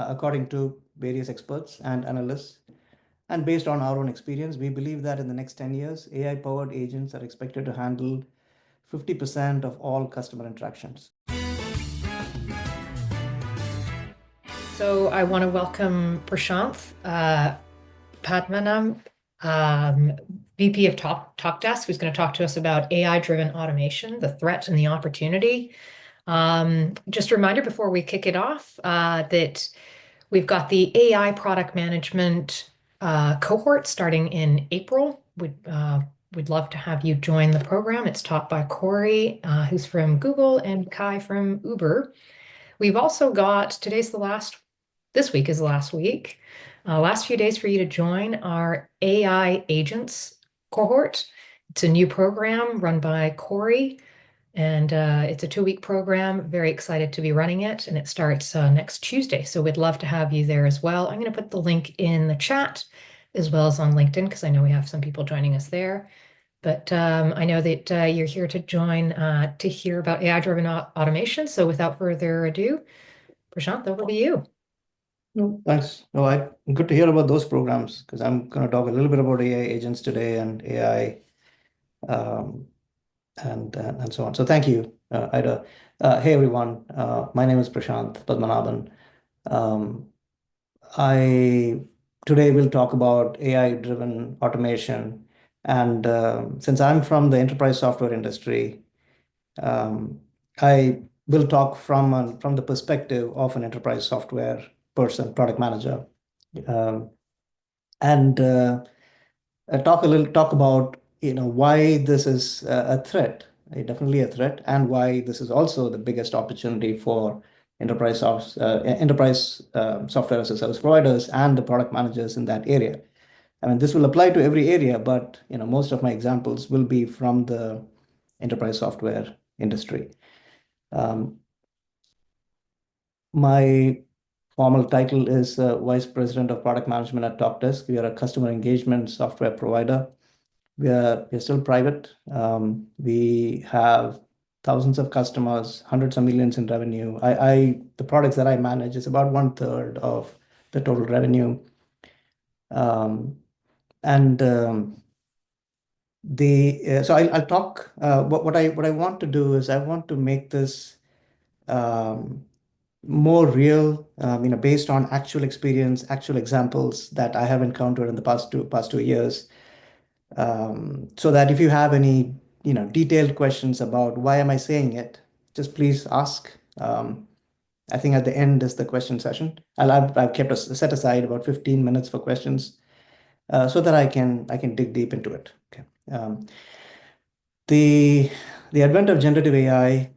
according to various experts and analysts, and based on our own experience, we believe that in the next 10 years, AI-powered agents are expected to handle 50% of all customer interactions. So I want to welcome Prashanth Padmanabhan, VP of Talkdesk, who's going to talk to us about AI-driven automation, the threat and the opportunity. Just a reminder before we kick it off that we've got the AI Product Management Cohort starting in April. We'd love to have you join the program. It's taught by Corey, who's from Google, and Kai from Uber. We've also got, this week is the last week, last few days for you to join our AI Agents cohort. It's a new program run by Corey, and it's a 2-week program. Very excited to be running it, and it starts next Tuesday. So we'd love to have you there as well. I'm going to put the link in the chat as well as on LinkedIn, because I know we have some people joining us there. But I know that you're here to join to hear about AI-driven automation. So without further ado, Prashanth, over to you. No, thanks. No, good to hear about those programs, because I'm going to talk a little bit about AI agents today and AI and so on. So thank you, Ida. Hey, everyone. My name is Prashanth Padmanabhan. I today will talk about AI-driven automation. And since I'm from the enterprise software industry, I will talk from the perspective of an enterprise software person, product manager, and talk about why this is a threat, definitely a threat, and why this is also the biggest opportunity for enterprise software as a service providers and the product managers in that area. I mean, this will apply to every area, but most of my examples will be from the enterprise software industry. My formal title is Vice President of Product Management at Talkdesk. We are a customer engagement software provider. We're still private. We have thousands of customers, hundreds of millions in revenue. The products that I manage is about 1/3 of the total revenue. So I'll talk. What I want to do is I want to make this more real, based on actual experience, actual examples that I have encountered in the past two years, so that if you have any detailed questions about why am I saying it, just please ask. I think at the end is the question session. I've kept set aside about 15 minutes for questions, so that I can dig deep into it. Okay. The advent of generative AI,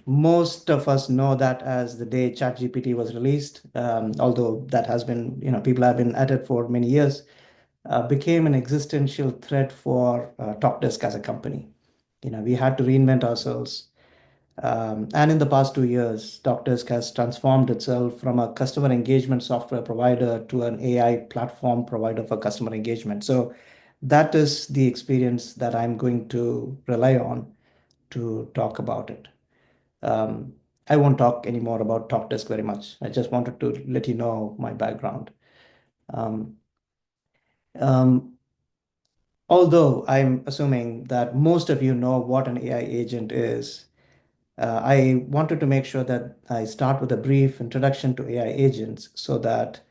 most of us know that as the day ChatGPT was released, although that has been, people have been at it for many years, became an existential threat for Talkdesk as a company. We had to reinvent ourselves. And in the past 2 years, Talkdesk has transformed itself from a customer engagement software provider to an AI platform provider for customer engagement. So that is the experience that I'm going to rely on to talk about it. I won't talk anymore about Talkdesk very much. I just wanted to let you know my background. Although I'm assuming that most of you know what an AI agent is, I wanted to make sure that I start with a brief introduction to AI agents so that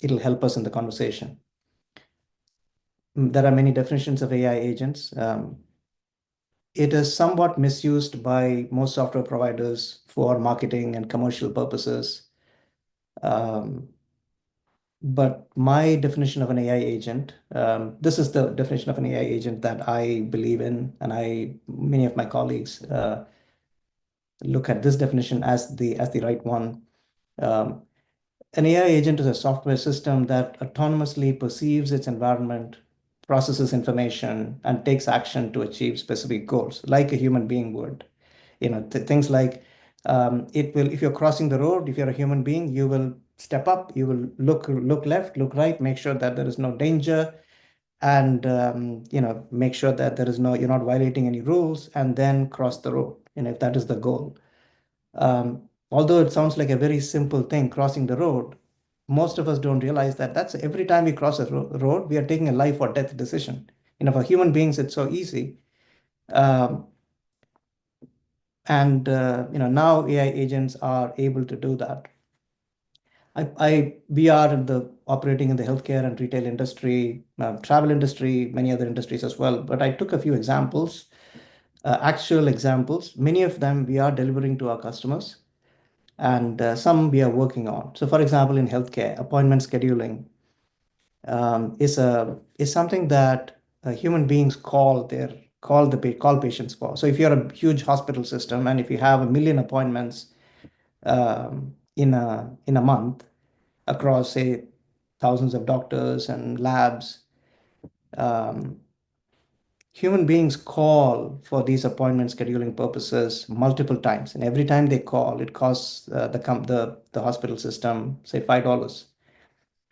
it'll help us in the conversation. There are many definitions of AI agents. It is somewhat misused by most software providers for marketing and commercial purposes. But my definition of an AI agent, this is the definition of an AI agent that I believe in, and many of my colleagues look at this definition as the right one. An AI agent is a software system that autonomously perceives its environment, processes information, and takes action to achieve specific goals, like a human being would. Things like if you're crossing the road, if you're a human being, you will step up, you will look left, look right, make sure that there is no danger, and make sure that you're not violating any rules, and then cross the road, if that is the goal. although it sounds like a very simple thing, crossing the road, most of us don't realize that that's every time we cross a road, we are taking a life or death decision. For human beings, it's so easy. Um, and now AI agents are able to do that. We are operating in the healthcare and retail industry, travel industry, many other industries as well. But I took a few examples, actual examples. Many of them we are delivering to our customers, and some we are working on. So, for example, in healthcare, appointment scheduling is something that human beings call patients for. So, if you're a huge hospital system and if you have 1 million appointments in a month across, say, thousands of doctors and labs, um, human beings call for these appointment scheduling purposes multiple times, and every time they call, it costs the hospital system, say, $5.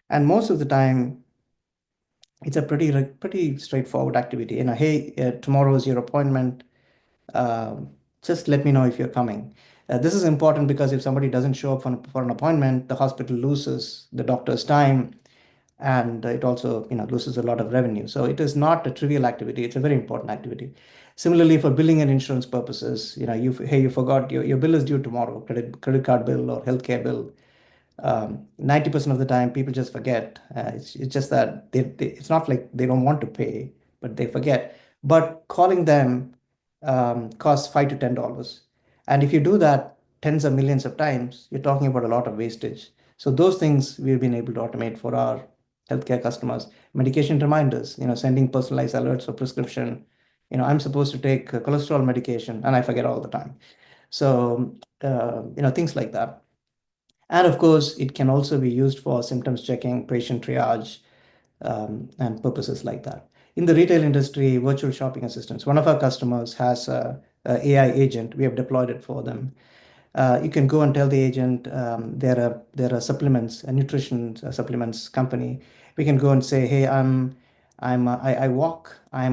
And most of the time, it's a pretty straightforward activity. Hey, tomorrow is your appointment. Um, just let me know if you're coming. This is important because if somebody doesn't show up for an appointment, the hospital loses the doctor's time, and it also loses a lot of revenue. So it is not a trivial activity. It's a very important activity. Similarly, for billing and insurance purposes, you forgot your bill is due tomorrow, credit card bill or healthcare bill. 90% of the time people just forget. It's just that it's not like they don't want to pay, but they forget. But calling them costs $5 to $10. And if you do that tens of millions of times, you're talking about a lot of wastage. So those things we've been able to automate for our healthcare customers. Medication reminders, sending personalized alerts for prescription. I'm supposed to take cholesterol medication and I forget all the time. So things like that. And of course, it can also be used for symptoms checking, patient triage, and purposes like that. In the retail industry, virtual shopping assistants, one of our customers has a AI agent. We have deployed it for them. You can go and tell the agent there are supplements, a nutrition supplements company. We can go and say, hey, I walk. I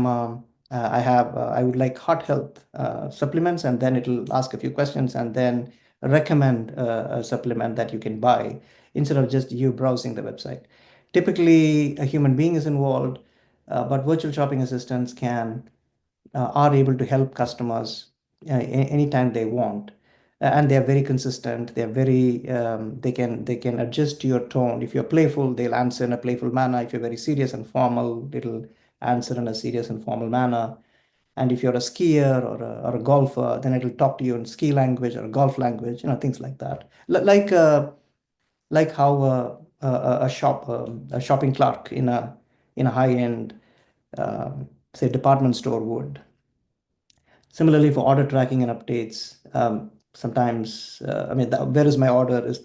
would like heart health supplements, and then it'll ask a few questions and then recommend a supplement that you can buy instead of just you browsing the website. Typically, a human being is involved, but virtual shopping assistants are able to help customers anytime they want. And they're very consistent. They can adjust to your tone. If you're playful, they'll answer in a playful manner. If you're very serious and formal, it'll answer in a serious and formal manner. And if you're a skier or a golfer, then it'll talk to you in ski language or golf language, things like that. Like how a shopping clerk in a high-end, say, department store would. Similarly, for order tracking and updates, sometimes, where is my order is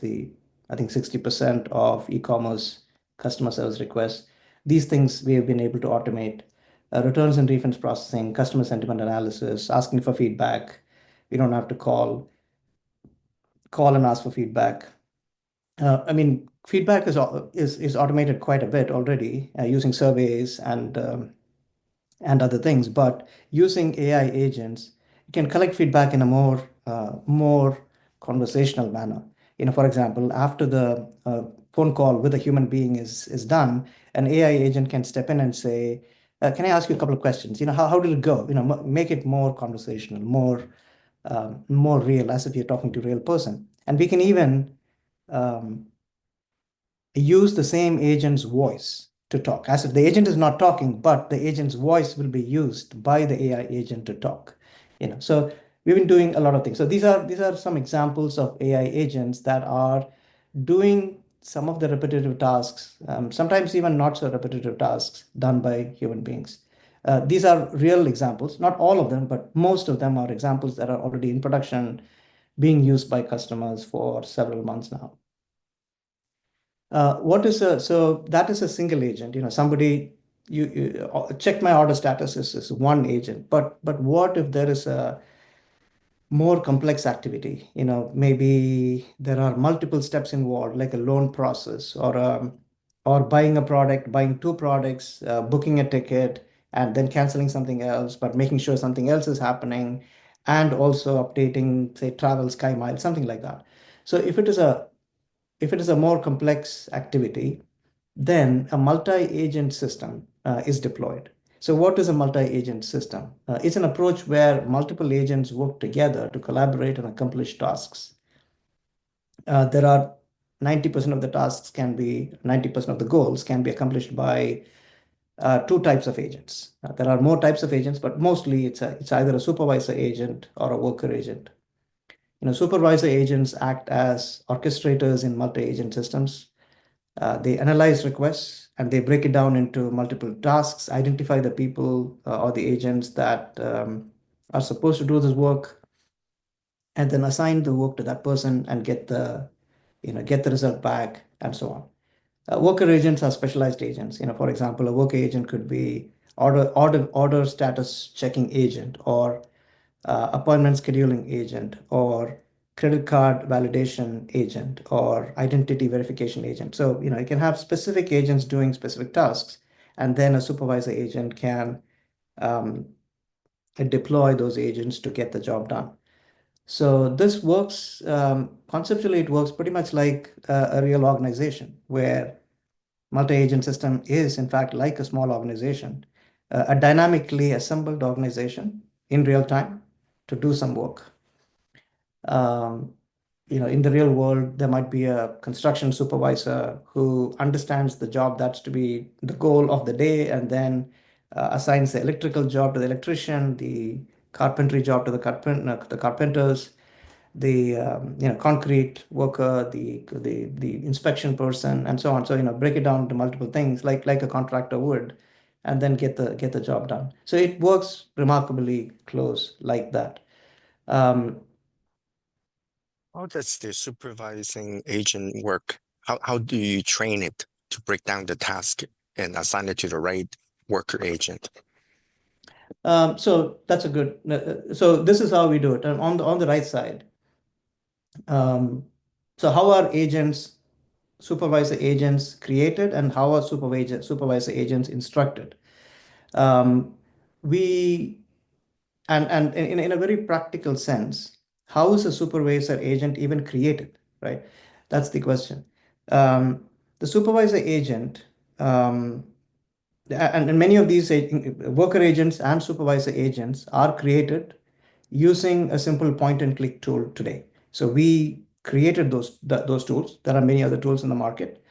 I think 60% of e-commerce customer service requests. These things we have been able to automate. Returns and refunds processing, customer sentiment analysis, asking for feedback. We don't have to call and ask for feedback. Feedback is automated quite a bit already using surveys and other things. But using AI agents, you can collect feedback in a more conversational manner. For example, after the phone call with a human being is done, an AI agent can step in and say, "Can I ask you a couple of questions? How did it go? Make it more conversational, more real, as if you're talking to a real person." And we can even um, use the same agent's voice to talk, as if the agent is not talking, but the agent's voice will be used by the AI agent to talk. So we've been doing a lot of things. So these are some examples of AI agents that are doing some of the repetitive tasks, sometimes even not so repetitive tasks done by human beings. These are real examples, not all of them, but most of them are examples that are already in production, being used by customers for several months now. So that is a single agent. Somebody you check my order status is one agent, but what if there is a more complex activity? Maybe there are multiple steps involved, like a loan process or buying a product, buying two products, booking a ticket, and then canceling something else, but making sure something else is happening, and also updating, say, travel, sky miles, something like that. So if it is a more complex activity, then a multi-agent system is deployed. So what is a multi-agent system? It's an approach where multiple agents work together to collaborate and accomplish tasks. There are 90% of the tasks can be 90% of the goals can be accomplished by two types of agents. There are more types of agents, but mostly it's either a supervisor agent or a worker agent. Supervisor agents act as orchestrators in multi-agent systems. They analyze requests and they break it down into multiple tasks, identify the people or the agents that are supposed to do this work, and then assign the work to that person and get the result back and so on. Worker agents are specialized agents. For example, a worker agent could be order status checking agent or appointment scheduling agent or credit card validation agent or identity verification agent. So, you can have specific agents doing specific tasks, and then a supervisor agent can um, deploy those agents to get the job done. So this works, conceptually, it works pretty much like a real organization where multi-agent system is, in fact, like a small organization, a dynamically assembled organization in real time to do some work. Um, in the real world, there might be a construction supervisor who understands the job that's to be the goal of the day and then assigns the electrical job to the electrician, the carpentry job to the carpenters, the concrete worker, the inspection person, and so on. So break it down to multiple things like a contractor would, and then get the job done. So it works remarkably close like that. Um, How does the supervising agent work? How do you train it to break down the task and assign it to the right worker agent? so that's a good. So this is how we do it. And on the right side. So how are supervisor agents created, and how are supervisor agents instructed? Um, we and in a very practical sense, how is a supervisor agent even created, right? That's the question. The supervisor agent, and many of these worker agents and supervisor agents are created using a simple point and click tool today. So we created those tools. There are many other tools in the market.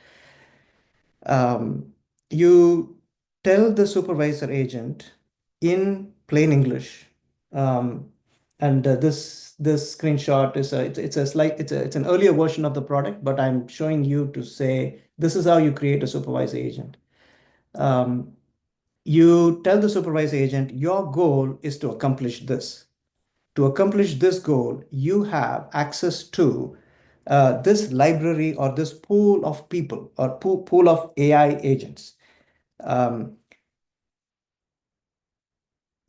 You tell the supervisor agent in plain English, um, and this screenshot is it's an earlier version of the product, but I'm showing you to say this is how you create a supervisor agent. Um, you tell the supervisor agent your goal is to accomplish this. To accomplish this goal, you have access to this library or this pool of people or pool of AI agents. Um,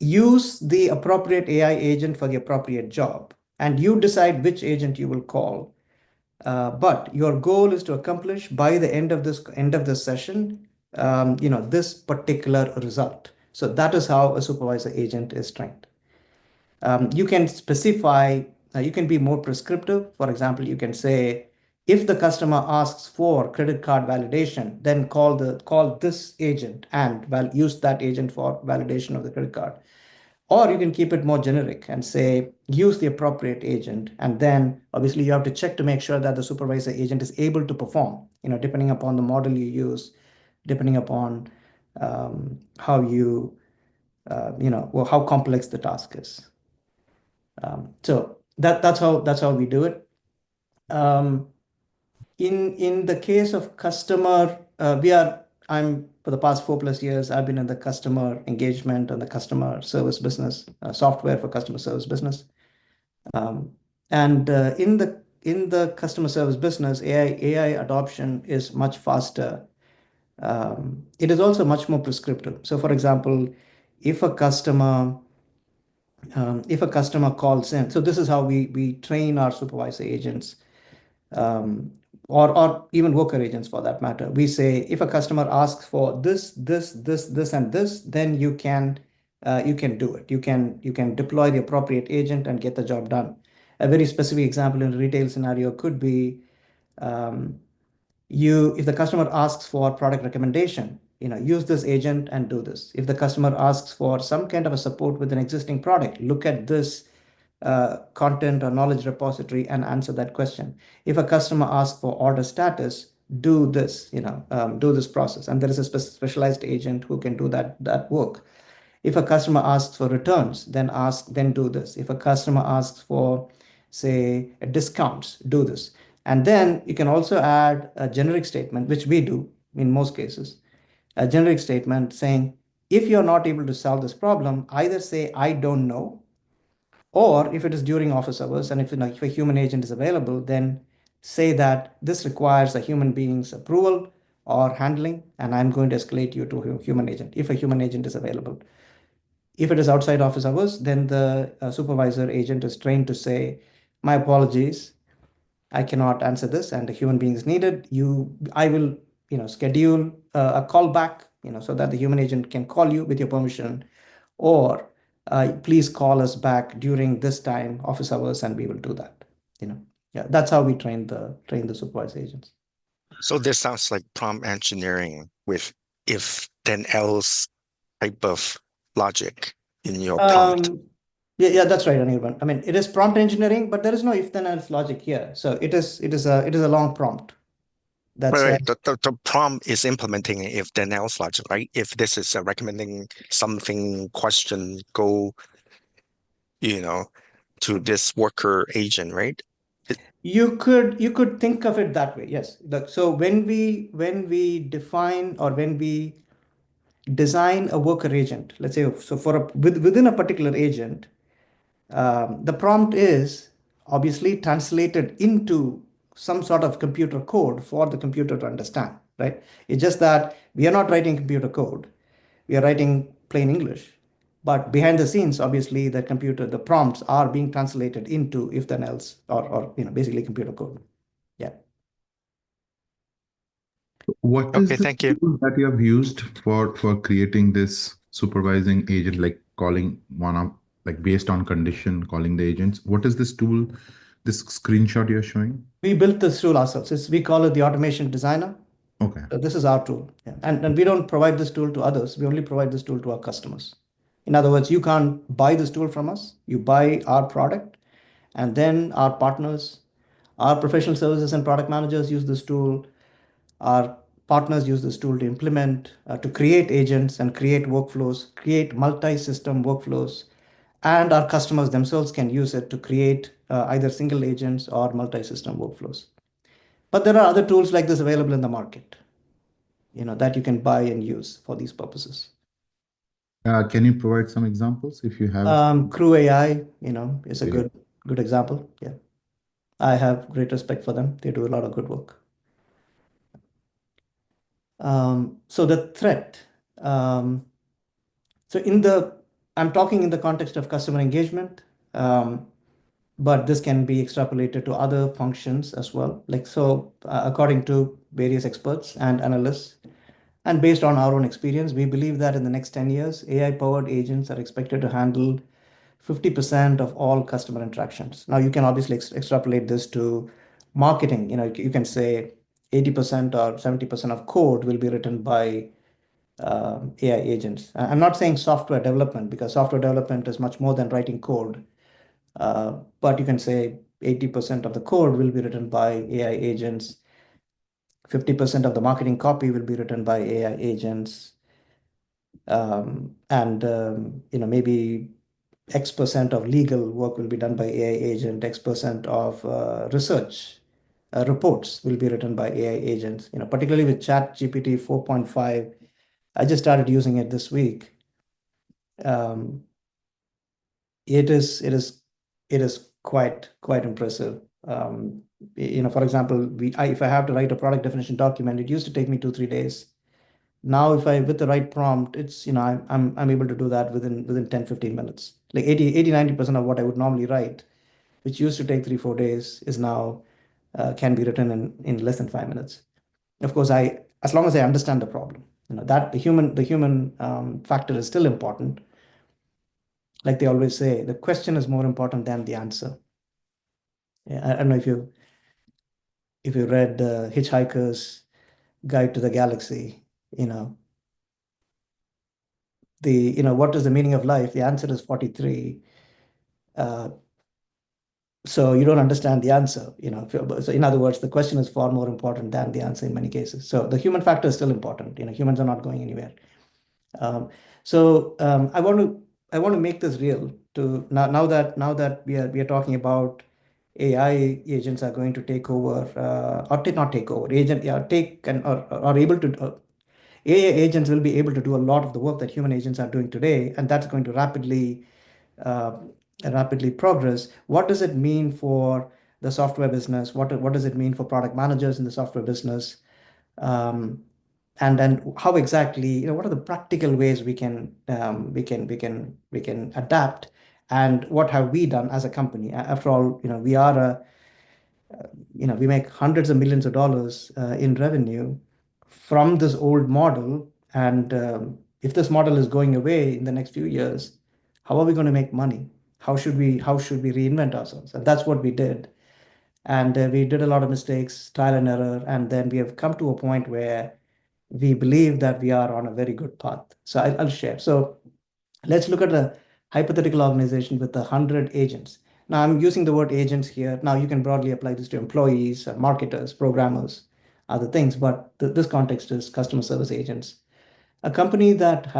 use the appropriate AI agent for the appropriate job, and you decide which agent you will call. But your goal is to accomplish by the end of this session, this particular result. So that is how a supervisor agent is trained. You can specify, you can be more prescriptive. For example, you can say, if the customer asks for credit card validation, then call this agent and use that agent for validation of the credit card. Or you can keep it more generic and say, use the appropriate agent. And then obviously you have to check to make sure that the supervisor agent is able to perform, depending upon the model you use, depending upon how how complex the task is. So that's how we do it. Um, in the case of customer, I'm for the past 4+ years, I've been in the customer engagement and the customer service business, software for customer service business. Um, and in the customer service business, AI adoption is much faster. It is also much more prescriptive. So, for example, if a customer calls in, so this is how we train our supervisor agents, um, or even worker agents for that matter. We say, if a customer asks for this, and this, then you can do it. You can deploy the appropriate agent and get the job done. A very specific example in a retail scenario could be if the customer asks for product recommendation, use this agent and do this. If the customer asks for some kind of a support with an existing product, look at this content or knowledge repository and answer that question. If a customer asks for order status, do this, do this process. And there is a specialized agent who can do that work. If a customer asks for returns, then do this. If a customer asks for, say, discounts, do this. And then you can also add a generic statement, which we do in most cases, a generic statement saying, if you're not able to solve this problem, either say, I don't know, or if it is during office hours, and if a human agent is available, then say that this requires a human being's approval or handling, and I'm going to escalate you to a human agent if a human agent is available. If it is outside office hours, then the supervisor agent is trained to say, my apologies, I cannot answer this, and a human being is needed. I will, schedule a call back, so that the human agent can call you with your permission, or please call us back during this time, office hours, and we will do that. Yeah, that's how we train the supervisor agents. So this sounds like prompt engineering with if then else type of logic in your prompt. Yeah, that's right, Anirban. I mean, it is prompt engineering, but there is no if then else logic here. So it is a long prompt. That's Right. The prompt is implementing an if then else logic, right? If this is recommending something question, go, to this worker agent, right? You could think of it that way. Yes. So when we define or when we design a worker agent, let's say, so within a particular agent, the prompt is obviously translated into some sort of computer code for the computer to understand, right? It's just that we are not writing computer code. We are writing plain English. But behind the scenes, obviously, the prompts are being translated into if then else, or basically computer code. Yeah. What is Okay, the thank you. tool that you have used for creating this supervising agent, like calling one up, like based on condition, calling the agents? What is this tool, this screenshot you're showing? We built this tool ourselves. We call it the automation designer. Okay. So this is our tool. Yeah. And we don't provide this tool to others. We only provide this tool to our customers. In other words, you can't buy this tool from us. You buy our product, and then our partners, our professional services and product managers use this tool. Our partners use this tool to implement, to create agents and create workflows, create multi-system workflows, and our customers themselves can use it to create either single agents or multi-system workflows. But there are other tools like this available in the market, that you can buy and use for these purposes. Can you provide some examples if you have? Crew AI, is a good example. Yeah. I have great respect for them. They do a lot of good work. So the threat. I'm talking in the context of customer engagement, but this can be extrapolated to other functions as well. According to various experts and analysts, and based on our own experience, we believe that in the next 10 years, AI-powered agents are expected to handle 50% of all customer interactions. Now, you can obviously extrapolate this to marketing. You can say 80% or 70% of code will be written by AI agents. I'm not saying software development, because software development is much more than writing code. But you can say 80% of the code will be written by AI agents. 50% of the marketing copy will be written by AI agents. Maybe X% of legal work will be done by AI agent, X% of research reports will be written by AI agents. Particularly with ChatGPT 4.5, I just started using it this week. It is quite impressive. For example, if I have to write a product definition document, it used to take me 2-3 days. Now, with the right prompt, it's, I'm able to do that within 10-15 minutes. Like 80-90% of what I would normally write, which used to take 3-4 days, is now can be written in less than 5 minutes. Of course, as long as I understand the problem, that the human factor is still important. Like they always say, the question is more important than the answer. I don't know if you read Hitchhiker's Guide to the Galaxy, you know, what is the meaning of life? The answer is 43. Uh, so you don't understand the answer, So in other words, the question is far more important than the answer in many cases. So the human factor is still important. Humans are not going anywhere. Um, I want to make this real to now that we are talking about AI agents are going to take over not take over agent yeah take and or are able to AI agents will be able to do a lot of the work that human agents are doing today, and that's going to uh, rapidly progress. What does it mean for the software business? What does it mean for product managers in the software business? Um, and then how exactly, what are the practical ways we can adapt, and what have we done as a company? After all, we are we make hundreds of millions of dollars in revenue from this old model. And if this model is going away in the next few years, how are we going to make money? How should we reinvent ourselves? And that's what we did. And we did a lot of mistakes, trial and error, and then we have come to a point where we believe that we are on a very good path. So I'll share. So let's look at a hypothetical organization with 100 agents. Now, I'm using the word agents here. Now, you can broadly apply this to employees, marketers, programmers, other things, but this context is customer service agents. A company that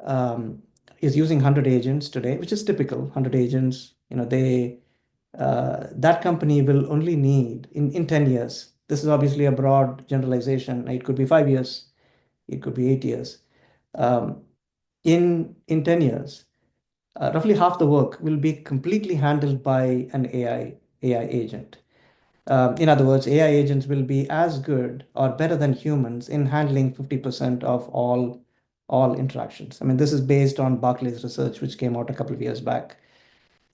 um, is using 100 agents today, which is typical, 100 agents, that company will only need in 10 years. This is obviously a broad generalization. It could be 5 years, it could be 8 years. Um, in 10 years, roughly half the work will be completely handled by an AI agent. In other words, AI agents will be as good or better than humans in handling 50% of all interactions. I mean, this is based on Barclays research, which came out a couple of years back.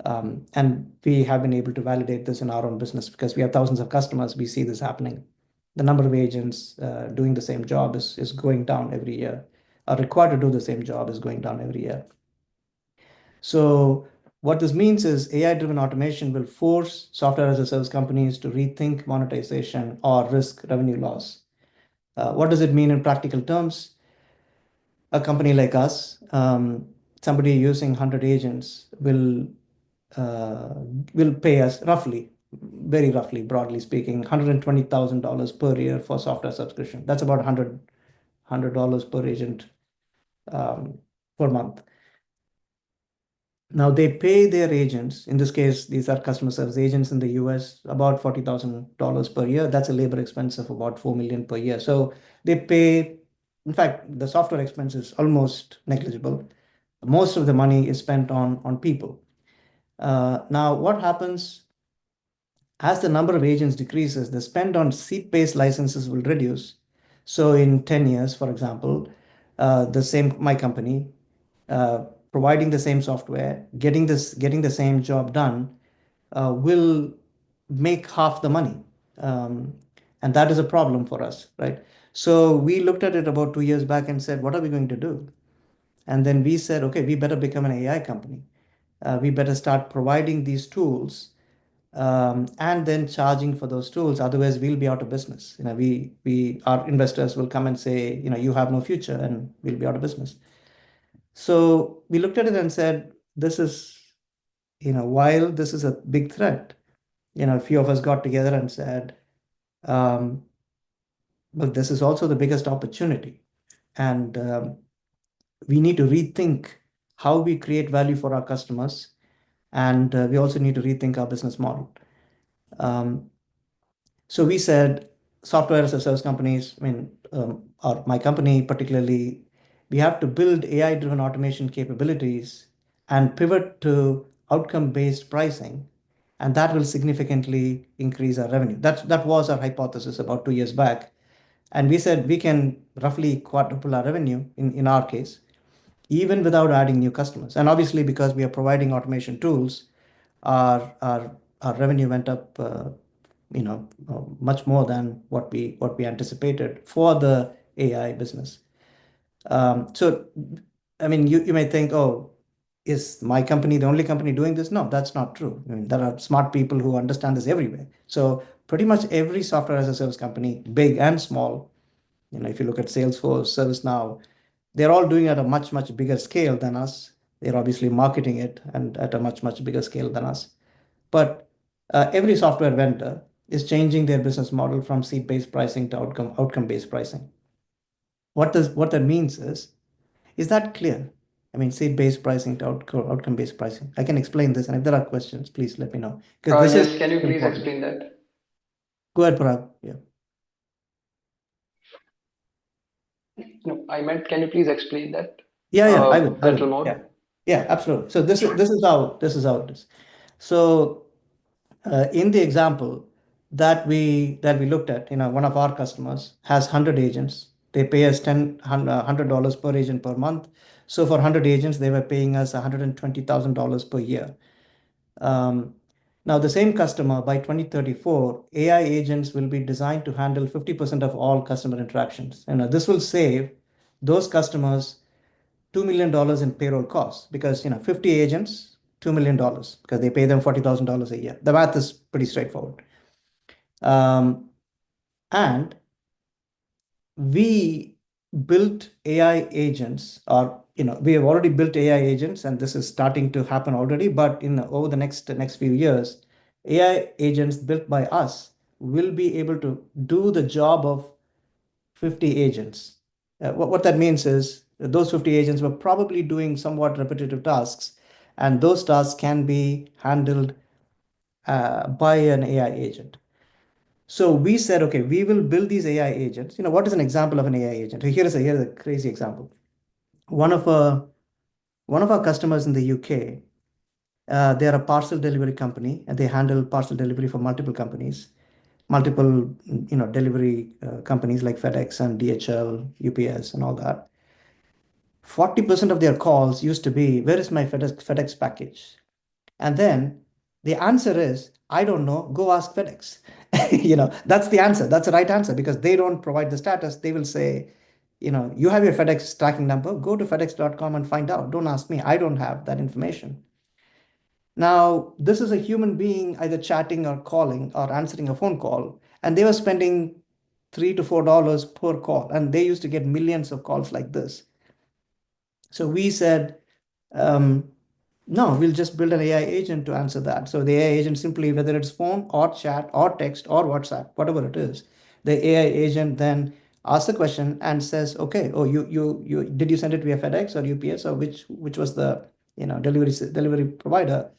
And we have been able to validate this in our own business because we have thousands of customers. We see this happening. The number of agents doing the same job is going down every year, are required to do the same job is going down every year. So what this means is AI-driven automation will force software as a service companies to rethink monetization or risk revenue loss. What does it mean in practical terms? A company like us, somebody using 100 agents uh, will pay us roughly, very roughly, broadly speaking, $120,000 per year for software subscription. That's about $100 per agent per month. Now they pay their agents. In this case, these are customer service agents in the US, about $40,000 per year. That's a labor expense of about 4 million per year. So they pay, in fact, the software expense is almost negligible. Most of the money is spent on people. Now, what happens as the number of agents decreases, the spend on seat-based licenses will reduce. So in 10 years, for example, my company, uh, providing the same software, getting the same job done, will make half the money. Um, and that is a problem for us, right? So we looked at it about 2 years back and said, what are we going to do? And then we said, okay, we better become an AI company. We better start providing these tools, and then charging for those tools. Otherwise, we'll be out of business. Our investors will come and say, you have no future, and we'll be out of business. So we looked at it and said, while this is a big threat, a few of us got together and said, um, well, this is also the biggest opportunity. And we need to rethink how we create value for our customers. And we also need to rethink our business model. Um, So we said software as a service companies, or my company particularly, we have to build AI-driven automation capabilities and pivot to outcome-based pricing, and that will significantly increase our revenue. That was our hypothesis about 2 years back. And we said we can roughly quadruple our revenue in our case, even without adding new customers. And obviously, because we are providing automation tools, our revenue went up, much more than what we anticipated for the AI business. So, I mean, you may think, oh, is my company the only company doing this? No, that's not true. I mean, there are smart people who understand this everywhere. So pretty much every software as a service company, big and small, if you look at Salesforce, ServiceNow, they're all doing it at a much, much bigger scale than us. They're obviously marketing it and at a much, much bigger scale than us. But every software vendor is changing their business model from seat-based pricing to outcome-based pricing. What that means is that clear? I mean, seat-based pricing to outcome-based pricing. I can explain this, and if there are questions, please let me know, because this is Yes, can you please important. explain that? Go ahead, Parag. Yeah. No, I meant, can you please explain that? Yeah, I will. Little more. Yeah. Yeah, absolutely. So this is how it is. So in the example that we looked at, one of our customers has 100 agents. They pay us $100 per agent per month. So for 100 agents, they were paying us $120,000 per year. Um, Now, the same customer by 2034, AI agents will be designed to handle 50% of all customer interactions. And this will save those customers $2 million in payroll costs because 50 agents, $2 million because they pay them $40,000 a year. The math is pretty straightforward. And we built AI agents, or we have already built AI agents, and this is starting to happen already. But over the next few years, AI agents built by us will be able to do the job of 50 agents. What that means is that those 50 agents were probably doing somewhat repetitive tasks, and those tasks can be handled by an AI agent. So we said, okay, we will build these AI agents. What is an example of an AI agent? Here's a crazy example. One of our customers in the UK, they are a parcel delivery company, and they handle parcel delivery for multiple companies, multiple delivery companies like FedEx and DHL, UPS, and all that. 40% of their calls used to be, where is my FedEx package? And then the answer is, I don't know, go ask FedEx. That's the answer. That's the right answer because they don't provide the status. They will say, you have your FedEx tracking number, go to fedex.com and find out. Don't ask me. I don't have that information. Now, this is a human being either chatting or calling or answering a phone call, and they were spending $3 to $4 per call, and they used to get millions of calls like this. So we said, no, we'll just build an AI agent to answer that. So the AI agent simply, whether it's phone or chat or text or WhatsApp, whatever it is, the AI agent then asks the question and says, okay, oh, you did you send it via FedEx or UPS, or which was the delivery provider?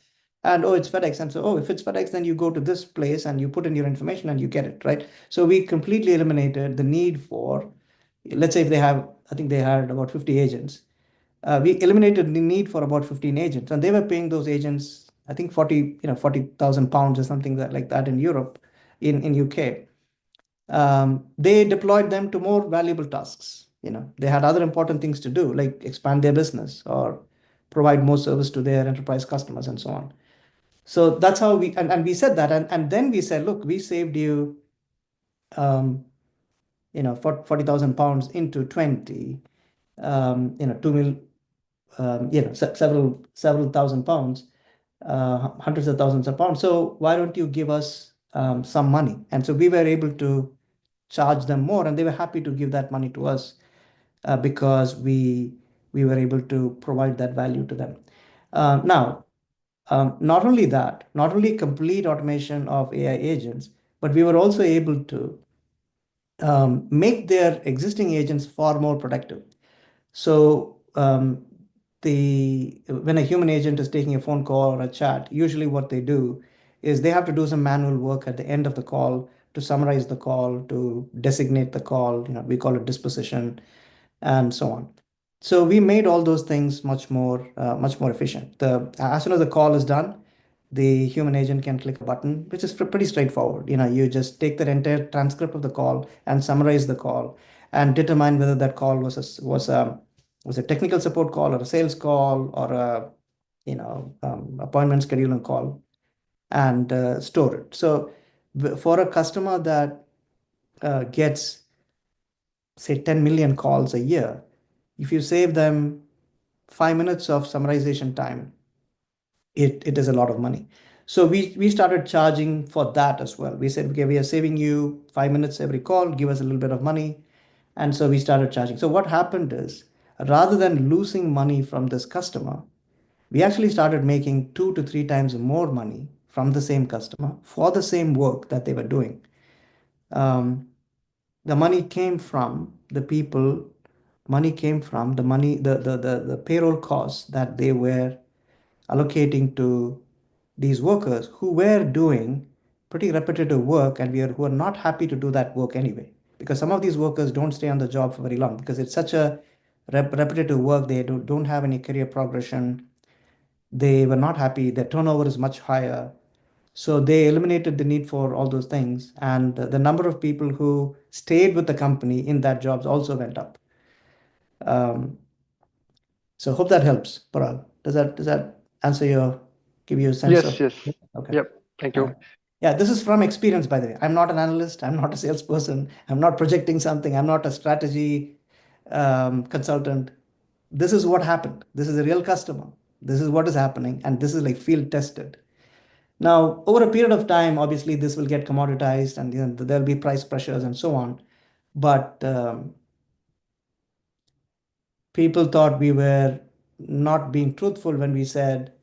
And oh, it's FedEx. And so, oh, if it's FedEx, then you go to this place and you put in your information and you get it, right? So we completely eliminated the need for, let's say if I think they had about 50 agents. We eliminated the need for about 15 agents, and they were paying those agents, I think 40,000 pounds or something like that in Europe, in UK. They deployed them to more valuable tasks. They had other important things to do, like expand their business or provide more service to their enterprise customers and so on. So that's how and we said that, and then we said, look, we saved you, 40,000 pounds into 20, 2 million, several thousand pounds, hundreds of thousands of pounds. So why don't you give us some money? And so we were able to charge them more, and they were happy to give that money to us because we were able to provide that value to them. Now, not only that, not only complete automation of AI agents, but we were also able to make their existing agents far more productive. So when a human agent is taking a phone call or a chat, usually what they do is they have to do some manual work at the end of the call to summarize the call, to designate the call, we call it disposition, and so on. So we made all those things much more efficient. As soon as the call is done, the human agent can click a button, which is pretty straightforward. You just take the entire transcript of the call and summarize the call and determine whether that call was a technical support call or a sales call or a appointment scheduling call, and store it. So for a customer that gets say 10 million calls a year, if you save them 5 minutes of summarization time, it is a lot of money. So we started charging for that as well. We said, okay, we are saving you 5 minutes every call, give us a little bit of money. And so we started charging. So what happened is, rather than losing money from this customer, we actually started making 2 to 3 times more money from the same customer for the same work that they were doing. The money came from the people, money came from the money, the payroll costs that they were allocating to these workers who were doing pretty repetitive work, and who are not happy to do that work anyway. Because some of these workers don't stay on the job for very long because it's such a repetitive work. They don't have any career progression. They were not happy. Their turnover is much higher. So they eliminated the need for all those things. And the number of people who stayed with the company in that jobs also went up. Um, so hope that helps, Parag. Does that answer give you a sense Yes, of? yes. Okay. Yep. Thank you. Yeah, this is from experience, by the way. I'm not an analyst. I'm not a salesperson. I'm not projecting something. I'm not a strategy consultant. This is what happened. This is a real customer. This is what is happening. And this is like field tested. Now, over a period of time, obviously, this will get commoditized, and there'll be price pressures and so on. But people thought we were not being truthful when we said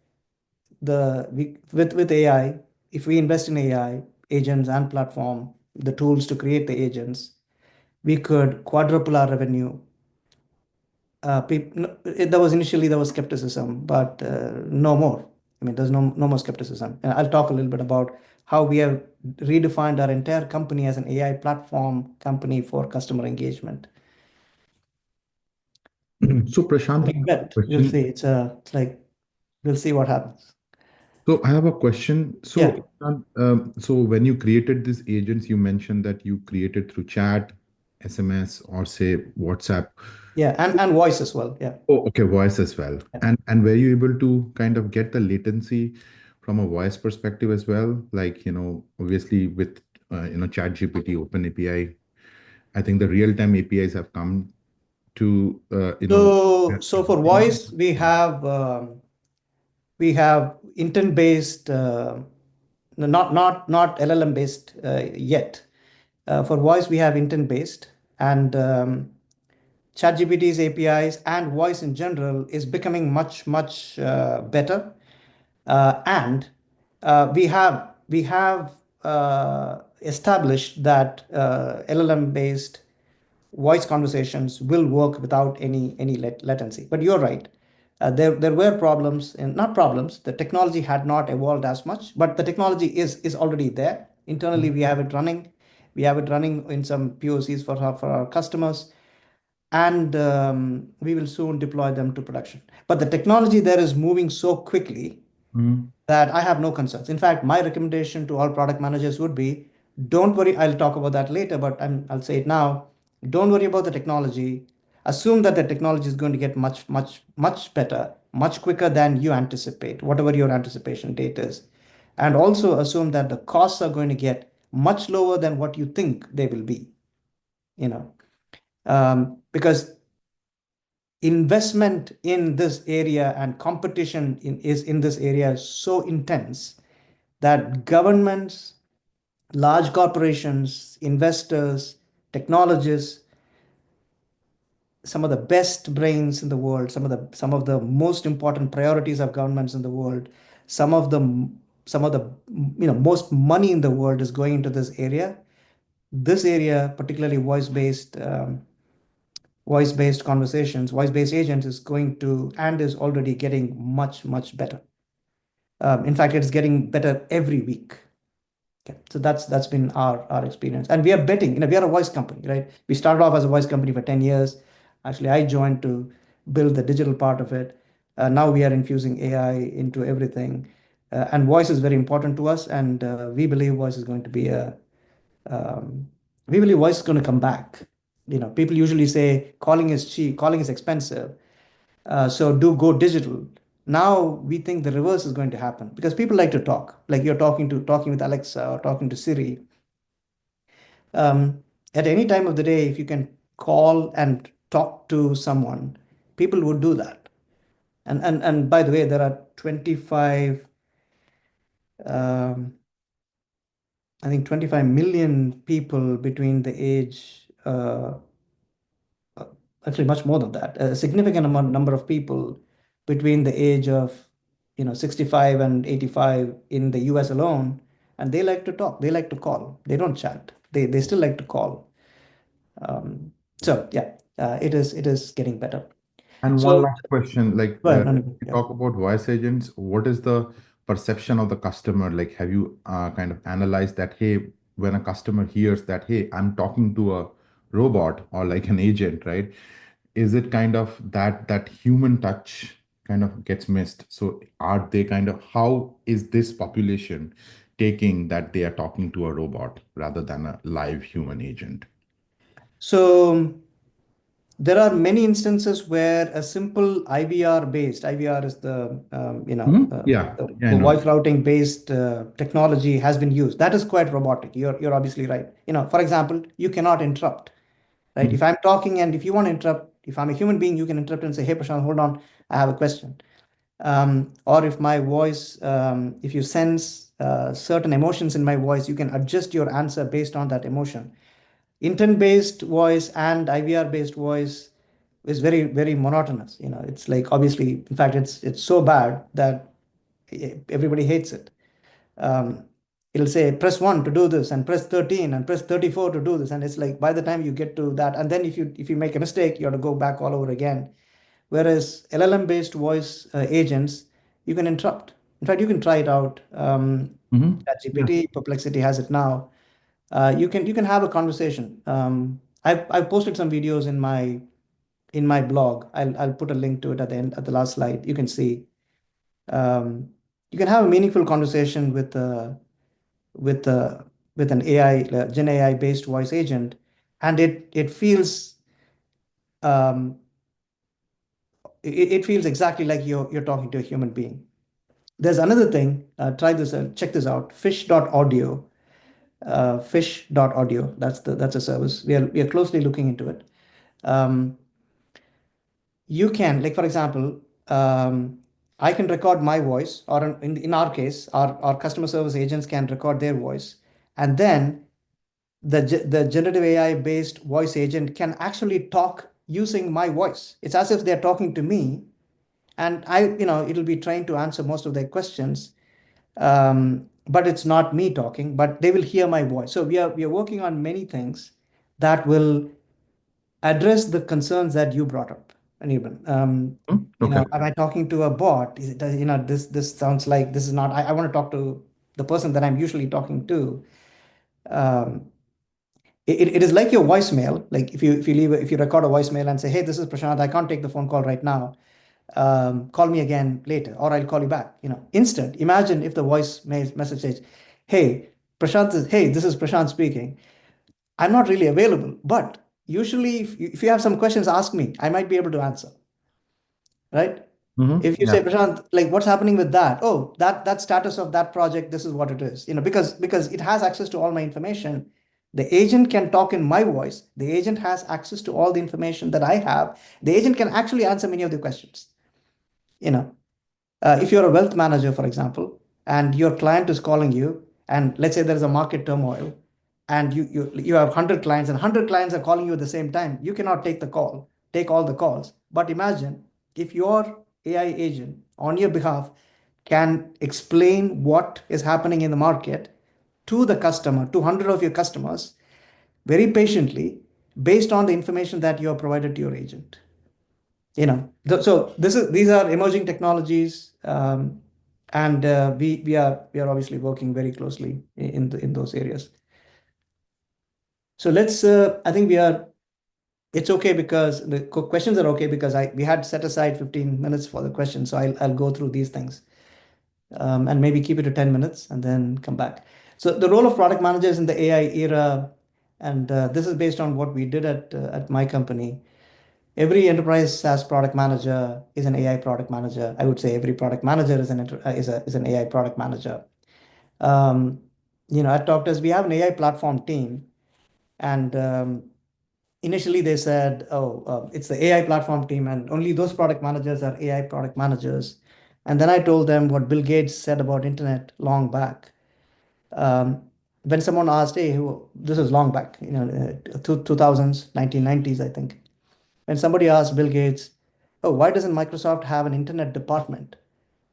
with AI, if we invest in AI agents and platform, the tools to create the agents, we could quadruple our revenue. There was skepticism, but no more. I mean, there's no more skepticism. And I'll talk a little bit about how we have redefined our entire company as an AI platform company for customer engagement. So Prashant, I Big have a bet. We'll question. see. It's like we'll see what happens. So I have a question. Yeah. So when you created these agents, you mentioned that you created through chat, SMS, or say WhatsApp. Yeah, and voice as well. Yeah. Oh, okay, voice as well. Yeah. And were you able to kind of get the latency from a voice perspective as well? Like, obviously with ChatGPT, Open API, I think the real-time APIs have come to So for voice, we have intent-based, not LLM-based yet. For voice, we have intent-based, and ChatGPT's APIs and voice in general is becoming much better. And we have established that LLM-based voice conversations will work without any latency. But you're right. There were problems, and not problems. The technology had not evolved as much, but the technology is already there. Internally, we have it running. We have it running in some POCs for our customers, and we will soon deploy them to production. But the technology there is moving so quickly Mhm. that I have no concerns. In fact, my recommendation to all product managers would be, don't worry. I'll talk about that later, but I'll say it now. Don't worry about the technology. Assume that the technology is going to get much better, much quicker than you anticipate, whatever your anticipation date is. And also assume that the costs are going to get much lower than what you think they will be, because investment in this area and competition is in this area is so intense that governments, large corporations, investors, technologists, some of the best brains in the world, some of the most important priorities of governments in the world, some of the most money in the world is going into this area. This area, particularly voice-based conversations, voice-based agents, is going to and is already getting much better. In fact, it's getting better every week. Okay, so that's been our experience, and we are betting. We are a voice company, right? We started off as a voice company for 10 years. Actually, I joined to build the digital part of it. Now we are infusing AI into everything, and voice is very important to us. And we believe voice is going to be we believe voice is going to come back. People usually say calling is cheap, calling is expensive, so do go digital. Now we think the reverse is going to happen because people like to talk, like you're talking with Alexa or talking to Siri. At any time of the day, if you can call and talk to someone, people would do that. And by the way, there are 25, um, I think 25 million people between the age, actually much more than that, a significant number of people between the age of 65 and 85 in the US alone, and they like to talk, they like to call, they don't chat, they still like to call. So yeah, it is getting better. And one So last question, like go ahead, no, no, we yeah. talk about voice agents, what is the perception of the customer? Like, have you kind of analyzed that, hey, when a customer hears that, hey, I'm talking to a robot or like an agent, right? Is it kind of that human touch kind of gets missed? So are they kind of, how is this population taking that they are talking to a robot rather than a live human agent? So there are many instances where a simple IVR based, IVR is the, Yeah, yeah, I the know. voice routing based technology has been used. That is quite robotic. You're obviously right. For example, you cannot interrupt, right? If Mhm. I'm talking and if you want to interrupt, if I'm a human being, you can interrupt and say, hey, Prashant, hold on, I have a question. Or if my voice, if you sense certain emotions in my voice, you can adjust your answer based on that emotion. Intent-based voice and IVR-based voice is very, very monotonous. It's like, obviously, in fact, it's so bad that everybody hates it. Um, it'll say press 1 to do this and press 13 and press 34 to do this, and it's like by the time you get to that, and then if you make a mistake, you have to go back all over again. Whereas LLM-based voice agents, you can interrupt. In fact, you can try it out. Yeah. ChatGPT, Perplexity has it now. You can have a conversation. I've posted some videos in my blog. I'll put a link to it at the end, at the last slide. You can see. Um, you can have a meaningful conversation with uh, with an AI, Gen AI based voice agent, and it feels um, it feels exactly like you're talking to a human being. There's another thing. Try this. Check this out. Fish.audio. Fish.audio. That's a service. We are closely looking into it. Um, you can, like, for example, I can record my voice, or in our case, our customer service agents can record their voice, and then the generative AI based voice agent can actually talk using my voice. It's as if they're talking to me, and it'll be trained to answer most of their questions. But it's not me talking, but they will hear my voice. So we are working on many things that will address the concerns that you brought up, Anirban. Okay. Am I talking to a bot? Is it, this sounds like this is not, I want to talk to the person that I'm usually talking to. Um, it is like your voicemail. Like if you record a voicemail and say, hey, this is Prashant, I can't take the phone call right now. Call me again later, or I'll call you back. Instant. Imagine if the voice message says, hey, hey, this is Prashant speaking. I'm not really available, but usually if you have some questions, ask me. I might be able to answer, right? If you Yeah. say, Prashant, like what's happening with that? Oh, that status of that project, this is what it is. Because it has access to all my information. The agent can talk in my voice. The agent has access to all the information that I have. The agent can actually answer many of the questions. You know, if you're a wealth manager, for example, and your client is calling you, and let's say there's a market turmoil, and you have 100 clients, and 100 clients are calling you at the same time, you cannot take all the calls. But imagine if your AI agent on your behalf can explain what is happening in the market to the customer, to 100 of your customers, very patiently, based on the information that you have provided to your agent. So these are emerging technologies, and we are obviously working very closely in those areas. So I think it's okay because the questions are okay because we had set aside 15 minutes for the questions. So I'll go through these things, and maybe keep it to 10 minutes and then come back. So the role of product managers in the AI era, and this is based on what we did at my company. Every enterprise SaaS product manager is an AI product manager. I would say every product manager is an AI product manager. Um, at Talkdesk, we have an AI platform team, and initially they said, oh, it's the AI platform team, and only those product managers are AI product managers. And then I told them what Bill Gates said about internet long back. When someone asked, hey, this is long back, 2000s, 1990s, I think. When somebody asked Bill Gates, oh, why doesn't Microsoft have an internet department?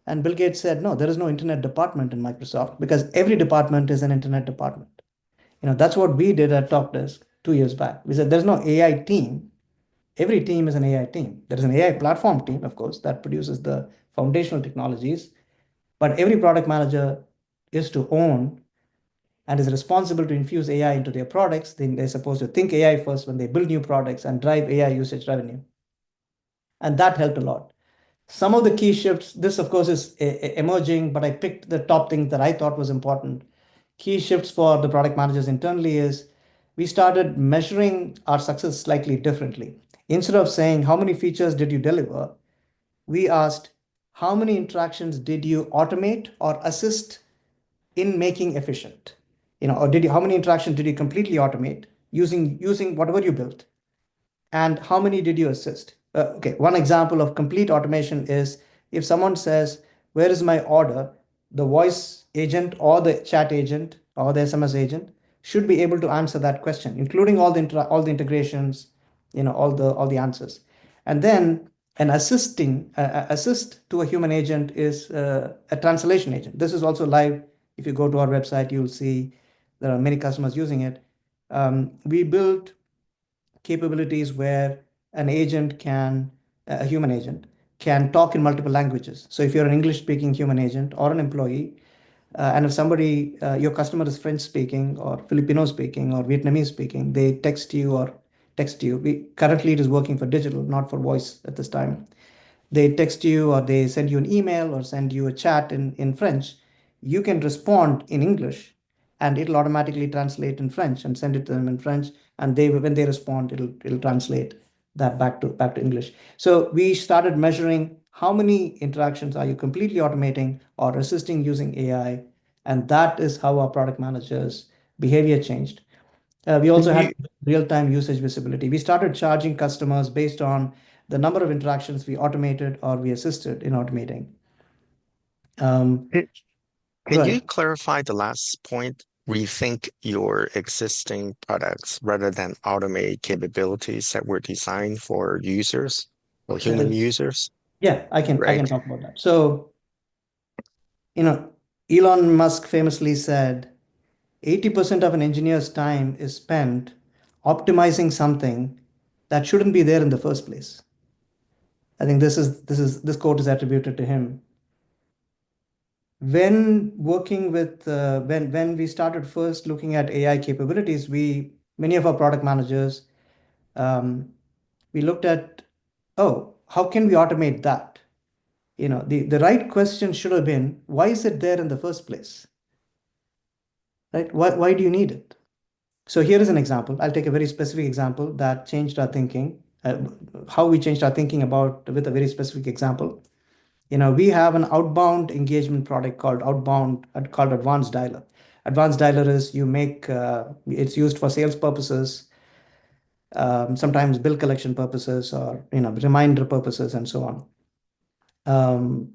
And Bill Gates said, no, there is no internet department in Microsoft because every department is an internet department. That's what we did at Talkdesk 2 years back. We said there's no AI team. Every team is an AI team. There is an AI platform team, of course, that produces the foundational technologies, but every product manager is to own and is responsible to infuse AI into their products. Then they're supposed to think AI first when they build new products and drive AI usage revenue. And that helped a lot. Some of the key shifts, this of course is emerging, but I picked the top things that I thought was important. Key shifts for the product managers internally is we started measuring our success slightly differently. Instead of saying how many features did you deliver, we asked how many interactions did you automate or assist in making efficient? Or how many interactions did you completely automate using whatever you built? And how many did you assist? Okay, one example of complete automation is if someone says, where is my order? The voice agent or the chat agent or the SMS agent should be able to answer that question, including all the integrations, all the answers. And then an assist to a human agent is a translation agent. This is also live. If you go to our website, you'll see there are many customers using it. We built capabilities where a human agent can talk in multiple languages. So if you're an English speaking human agent or an employee, and if your customer is French speaking or Filipino speaking or Vietnamese speaking, they text you. Currently it is working for digital, not for voice at this time. They text you or they send you an email or send you a chat in French. You can respond in English and it'll automatically translate in French and send it to them in French. And when they respond, it'll translate that back to English. So we started measuring how many interactions are you completely automating or assisting using AI. And that is how our product managers' behavior changed. We also had real-time usage visibility. We started charging customers based on the number of interactions we automated or we assisted in automating. Can Go can you ahead. clarify the last point? Rethink your existing products rather than automate capabilities that were designed for users or human users, Yeah, I can right? talk about that. So, Elon Musk famously said 80% of an engineer's time is spent optimizing something that shouldn't be there in the first place. I think this quote is attributed to him. When working with when we started first looking at AI capabilities, many of our product managers, um, we looked at, oh, how can we automate that? The right question should have been, why is it there in the first place? Right? Why do you need it? So here is an example. I'll take a very specific example that changed our thinking, how we changed our thinking with a very specific example. We have an outbound engagement product called Advanced Dialer. Advanced Dialer is it's used for sales purposes, sometimes bill collection purposes, or reminder purposes, and so on.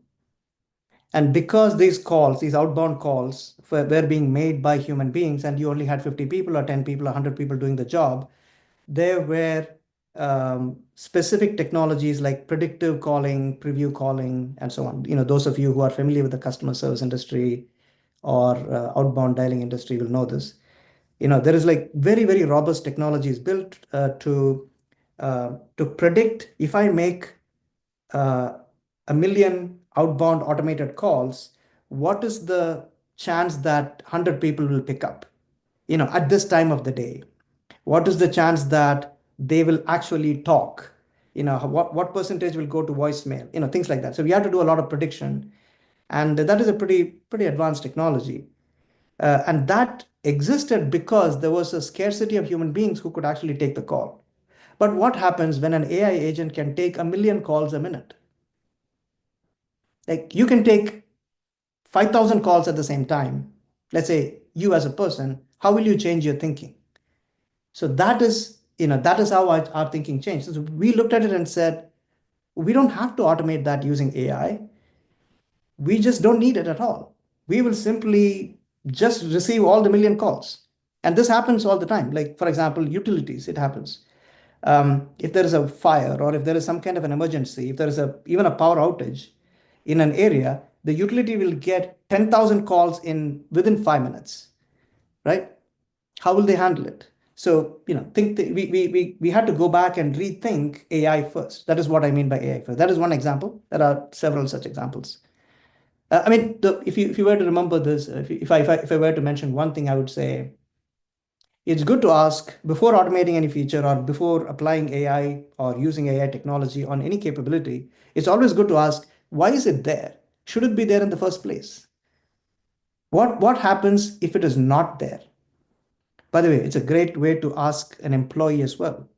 And because these outbound calls were being made by human beings, and you only had 50 people or 10 people or 100 people doing the job, there were specific technologies like predictive calling, preview calling, and so on. Those of you who are familiar with the customer service industry or outbound dialing industry will know this. There is like very, very robust technologies built to predict if I make a million outbound automated calls, what is the chance that 100 people will pick up, at this time of the day? What is the chance that they will actually talk? What percentage will go to voicemail? Things like that. So we have to do a lot of prediction, and that is a pretty advanced technology. And that existed because there was a scarcity of human beings who could actually take the call. But what happens when an AI agent can take a million calls a minute? Like you can take 5,000 calls at the same time. Let's say you as a person, how will you change your thinking? So that is that is how our thinking changed. So we looked at it and said, we don't have to automate that using AI. We just don't need it at all. We will simply just receive all the million calls. And this happens all the time. Like, for example, utilities, it happens. If there is a fire or if there is some kind of an emergency, if there is even a power outage in an area, the utility will get 10,000 calls within 5 minutes, right? How will they handle it? So, we had to go back and rethink AI first. That is what I mean by AI first. That is one example. There are several such examples. I mean, if you were to remember this, if I were to mention one thing, I would say it's good to ask before automating any feature or before applying AI or using AI technology on any capability. It's always good to ask, why is it there? Should it be there in the first place? What happens if it is not there? By the way, it's a great way to ask an employee as well.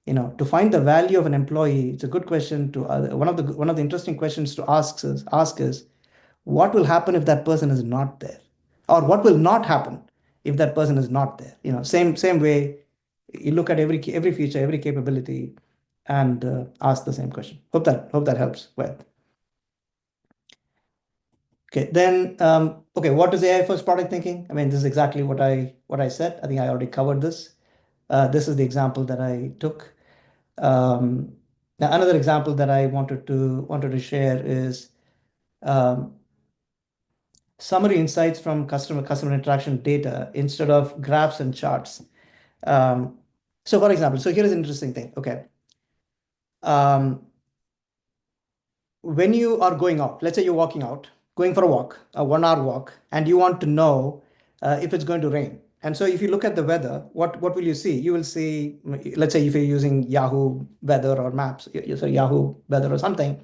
To find the value of an employee, it's a good question to one of the interesting questions to ask is what will happen if that person is not there, or what will not happen if that person is not there. Same way you look at every feature, every capability, and ask the same question. Hope that helps. Well, okay, then okay, what is AI first product thinking? I mean, this is exactly what I said. I think I already covered this. This is the example that I took. Now another example that I wanted to share is summary insights from customer interaction data instead of graphs and charts. So for example, so here is an interesting thing. Okay. When you are going out, let's say you're walking out, going for a walk, a 1 hour walk, and you want to know if it's going to rain. And so if you look at the weather, what will you see? You will see, let's say if you're using Yahoo Weather or Maps, so Yahoo Weather or something,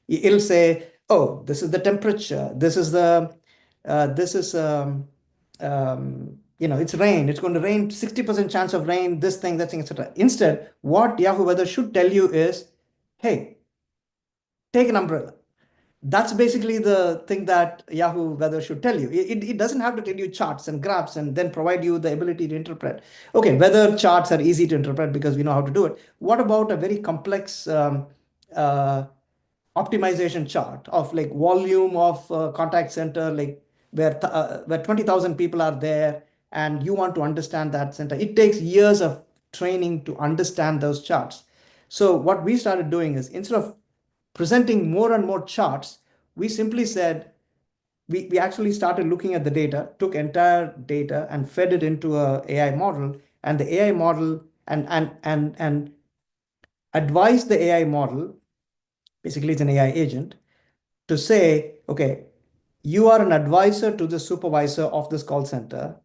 it'll say, oh, this is the temperature. This is it's rain. It's going to rain, 60% chance of rain, this thing, that thing, etc. Instead, what Yahoo Weather should tell you is, hey, take an umbrella. That's basically the thing that Yahoo Weather should tell you. It doesn't have to tell you charts and graphs and then provide you the ability to interpret. Okay, weather charts are easy to interpret because we know how to do it. What about a very complex optimization chart of like volume of contact center, like where 20,000 people are there and you want to understand that center? It takes years of training to understand those charts. So what we started doing is, instead of presenting more and more charts, we simply said, we actually started looking at the data, took entire data and fed it into a AI model, and the AI model and advised the AI model, basically it's an AI agent, to say, okay, you are an advisor to the supervisor of this call center.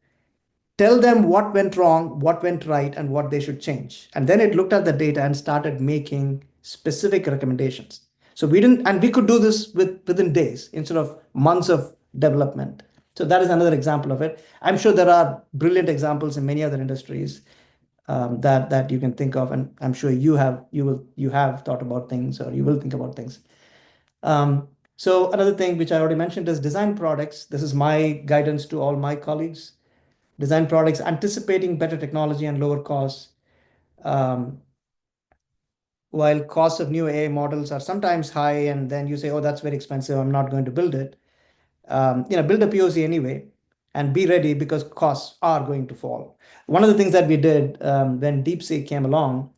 Tell them what went wrong, what went right, and what they should change. And then it looked at the data and started making specific recommendations. So we could do this within days instead of months of development. So that is another example of it. I'm sure there are brilliant examples in many other industries that you can think of, and I'm sure you have thought about things, or you will think about things. So another thing which I already mentioned is design products. This is my guidance to all my colleagues. Design products anticipating better technology and lower costs. While costs of new AI models are sometimes high, and then you say, oh, that's very expensive, I'm not going to build it. Build a POC anyway and be ready, because costs are going to fall. One of the things that we did when DeepSeek came along,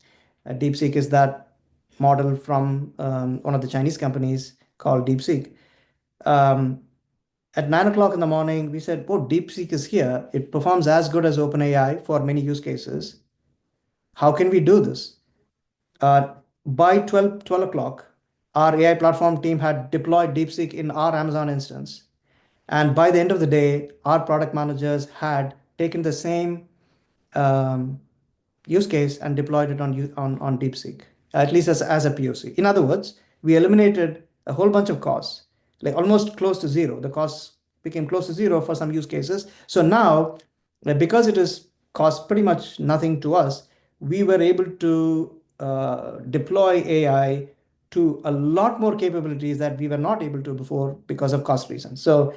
DeepSeek is that model from one of the Chinese companies called DeepSeek. At 9 o'clock in the morning, we said, oh, DeepSeek is here. It performs as good as OpenAI for many use cases. How can we do this? By 12 o'clock, our AI platform team had deployed DeepSeek in our Amazon instance. And by the end of the day, our product managers had taken the same use case and deployed it on DeepSeek, at least as a POC. In other words, we eliminated a whole bunch of costs, like almost close to zero. The costs became close to zero for some use cases. So now, because it is cost pretty much nothing to us, we were able to deploy AI to a lot more capabilities that we were not able to before because of cost reasons. So,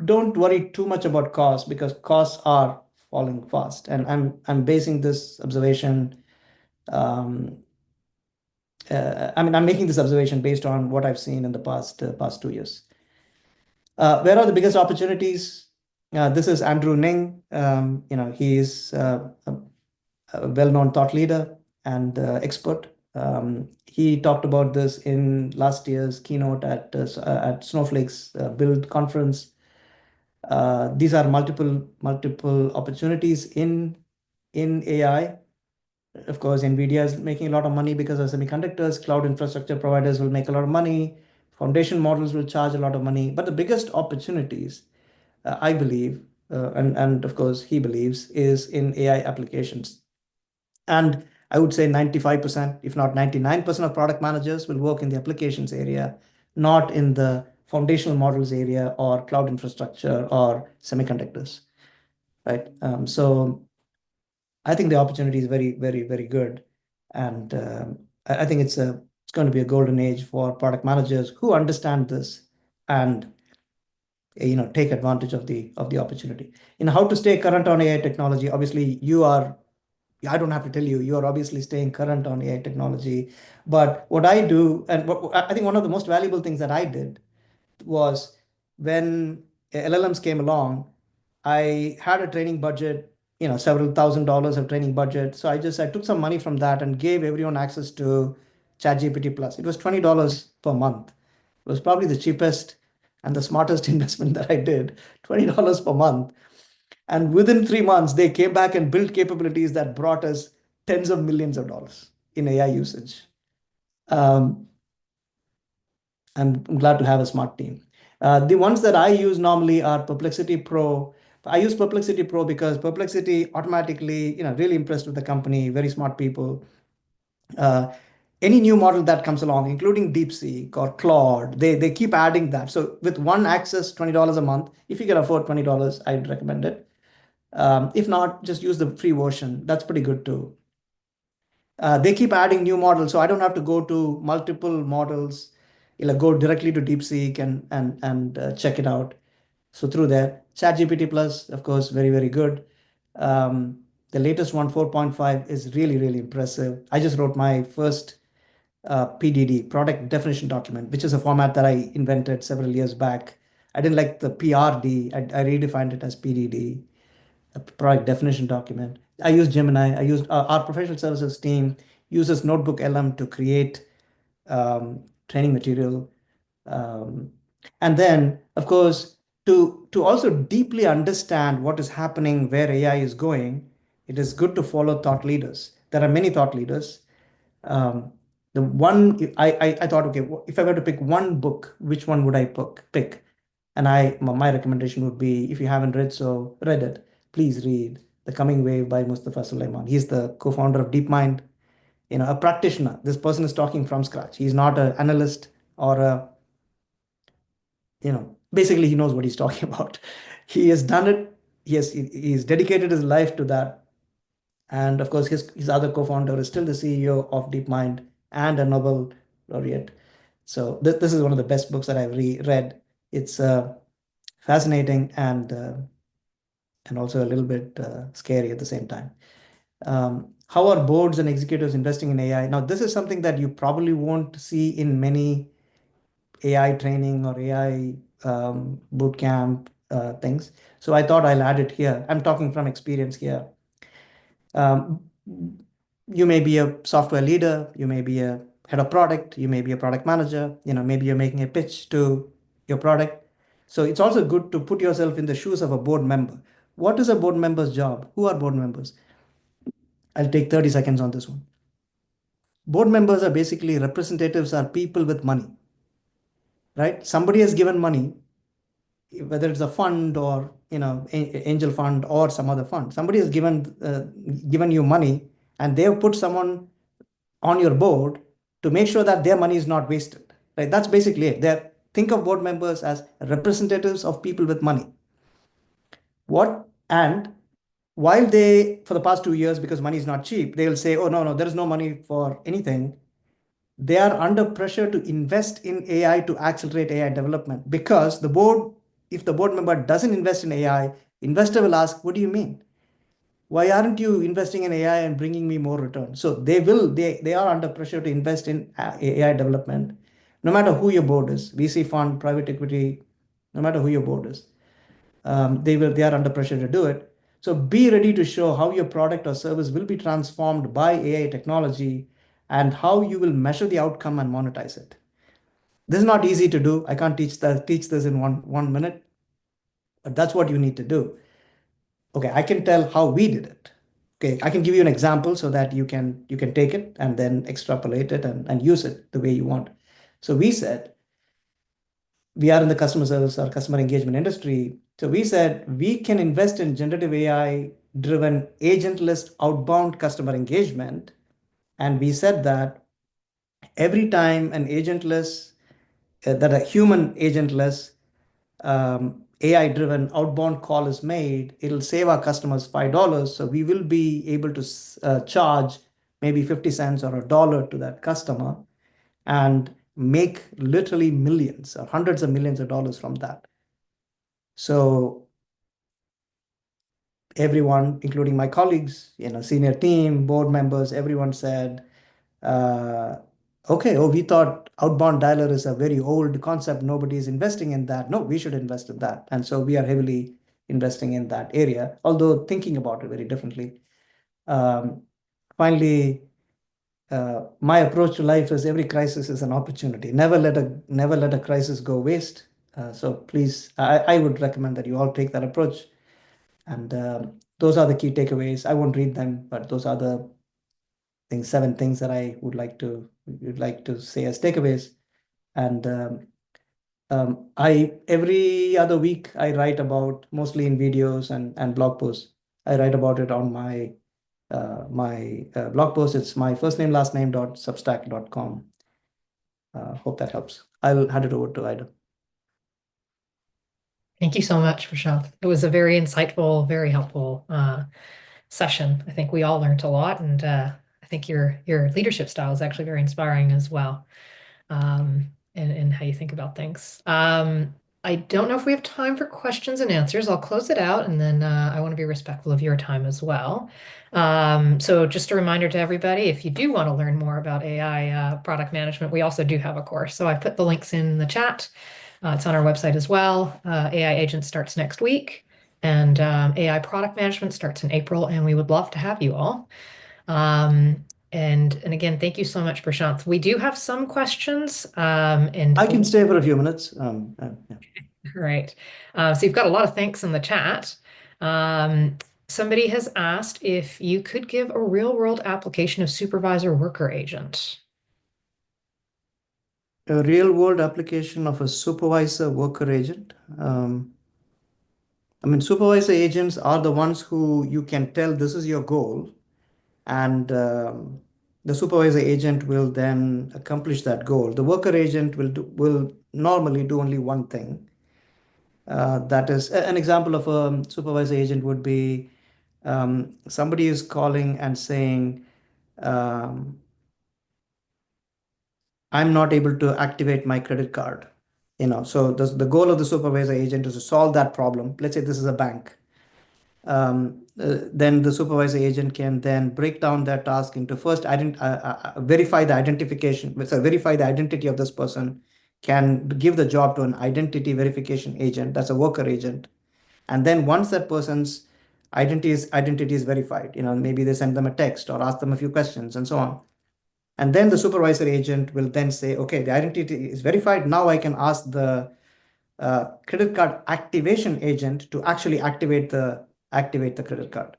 don't worry too much about costs because costs are falling fast. And I'm basing this observation. I'm making this observation based on what I've seen in the past 2 years. Where are the biggest opportunities? This is Andrew Ning. He is a well-known thought leader and expert. He talked about this in last year's keynote at Snowflake's Build conference. These are multiple opportunities in AI. Of course, NVIDIA is making a lot of money because of semiconductors. Cloud infrastructure providers will make a lot of money. Foundation models will charge a lot of money. But the biggest opportunities, I believe, and of course he believes, is in AI applications. And I would say 95%, if not 99% of product managers will work in the applications area, not in the foundational models area or cloud infrastructure or semiconductors, right? So I think the opportunity is very, very, very good. And I think it's going to be a golden age for product managers who understand this and take advantage of the opportunity. How to stay current on AI technology. Obviously, I don't have to tell you, you are obviously staying current on AI technology. But what I do, and I think one of the most valuable things that I did was when LLMs came along, I had a training budget, several $1,000s of training budget. So I took some money from that and gave everyone access to ChatGPT Plus. It was $20 per month. It was probably the cheapest and the smartest investment that I did, $20 per month. And within 3 months, they came back and built capabilities that brought us tens of millions of dollars in AI usage. I'm glad to have a smart team. The ones that I use normally are Perplexity Pro. I use Perplexity Pro because Perplexity automatically, really impressed with the company, very smart people. Any new model that comes along, including DeepSeek or Claude, they keep adding that. So with one access, $20 a month, if you can afford $20, I'd recommend it. If not, just use the free version. That's pretty good too. They keep adding new models, so I don't have to go to multiple models. Go directly to DeepSeek and check it out. So through there, ChatGPT Plus, of course, very, very good. The latest one, 4.5, is really, really impressive. I just wrote my first PDD, product definition document, which is a format that I invented several years back. I didn't like the PRD. I redefined it as PDD, a product definition document. I use Gemini. I used our professional services team uses Notebook LM to create training material. And then, of course, to also deeply understand what is happening, where AI is going, it is good to follow thought leaders. There are many thought leaders. The one I thought, okay, if I were to pick one book, which one would I pick? And my recommendation would be, if you haven't read it, please read The Coming Wave by Mustafa Sulaiman. He's the co-founder of DeepMind, a practitioner. This person is talking from scratch. He's not an analyst or basically he knows what he's talking about. He has done it. He's dedicated his life to that. And of course, his other co-founder is still the CEO of DeepMind and a Nobel laureate. So this is one of the best books that I've read. It's fascinating and also a little bit scary at the same time. How are boards and executives investing in AI? Now, this is something that you probably won't see in many AI training or AI bootcamp things. So I thought I'll add it here. I'm talking from experience here. You may be a software leader, you may be a head of product, you may be a product manager, maybe you're making a pitch to your product. So it's also good to put yourself in the shoes of a board member. What is a board member's job? Who are board members? I'll take 30 seconds on this one. Board members are basically representatives, are people with money, right? Somebody has given money, whether it's a fund or angel fund or some other fund. Somebody has given you money, and they have put someone on your board to make sure that their money is not wasted. Right? That's basically it. Think of board members as representatives of people with money. And while they, for the past 2 years, because money is not cheap, they will say, oh, no, there is no money for anything. They are under pressure to invest in AI to accelerate AI development because the board if the board member doesn't invest in AI, investor will ask, what do you mean? Why aren't you investing in AI and bringing me more return? So they are under pressure to invest in AI development, no matter who your board is, VC fund, private equity, no matter who your board is. They are under pressure to do it. So be ready to show how your product or service will be transformed by AI technology and how you will measure the outcome and monetize it. This is not easy to do. I can't teach this in one minute, but that's what you need to do. Okay, I can tell how we did it. Okay, I can give you an example so that you can take it and then extrapolate it and use it the way you want. So we said, we are in the customer service or customer engagement industry. So we said we can invest in generative AI driven agentless outbound customer engagement. And we said that every time an agentless, that a human agentless AI driven outbound call is made, it'll save our customers $5. So we will be able to charge maybe 50 cents or $1 to that customer and make literally millions or hundreds of millions of dollars from that. So everyone, including my colleagues, senior team, board members, everyone said, okay, we thought outbound dialer is a very old concept. Nobody is investing in that. No, we should invest in that. And so we are heavily investing in that area, although thinking about it very differently. Finally, my approach to life is every crisis is an opportunity. Never let a crisis go waste. So please, I would recommend that you all take that approach. And those are the key takeaways. I won't read them, but those are the 7 things that I would like to say as takeaways. And I every other week I write about, mostly in videos and blog posts. I write about it on my blog post. It's my first name last name .substack.com. Hope that helps. I'll hand it over to Ida. Thank you so much, Prashanth. It was a very insightful, very helpful session. I think we all learned a lot, and I think your leadership style is actually very inspiring as well, in how you think about things. I don't know if we have time for questions and answers. I'll close it out, and then I want to be respectful of your time as well. So just a reminder to everybody, if you do want to learn more about AI product management, we also do have a course. So I put the links in the chat. It's on our website as well. AI Agent starts next week, and AI Product Management starts in April, and we would love to have you all. And again, thank you so much, Prashanth. We do have some questions. And I can stay for a few minutes. Yeah. Right. So you've got a lot of thanks in the chat. Somebody has asked if you could give a real-world application of supervisor worker agent. A real-world application of a supervisor worker agent. I mean, supervisor agents are the ones who you can tell this is your goal, and the supervisor agent will then accomplish that goal. The worker agent will normally do only one thing. That is an example of a supervisor agent would be somebody is calling and saying, I'm not able to activate my credit card. So the goal of the supervisor agent is to solve that problem. Let's say this is a bank. Then the supervisor agent can then break down that task into first verify the identification, so verify the identity of this person, can give the job to an identity verification agent, that's a worker agent. And then once that person's identity is verified, maybe they send them a text or ask them a few questions and so on. And then the supervisor agent will then say, okay, the identity is verified. Now I can ask the credit card activation agent to actually activate the credit card.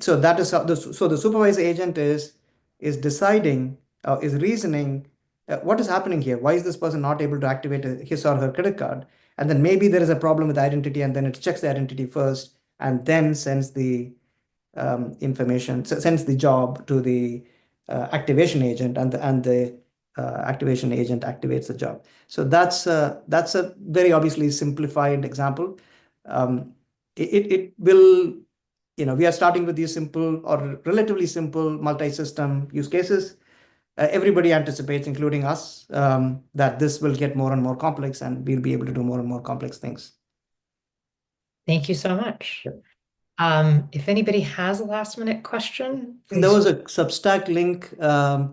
So that is how the supervisor agent is deciding, is reasoning, what is happening here? Why is this person not able to activate his or her credit card? And then maybe there is a problem with identity, and then it checks the identity first, and then sends the information, sends the job to the activation agent, and the activation agent activates the job. So that's a very obviously simplified example. It will, we are starting with these simple or relatively simple multi-system use cases. everybody anticipates, including us, that this will get more and more complex and we'll be able to do more and more complex things. Thank you so much. If anybody has a last minute question, There please. was a Substack link.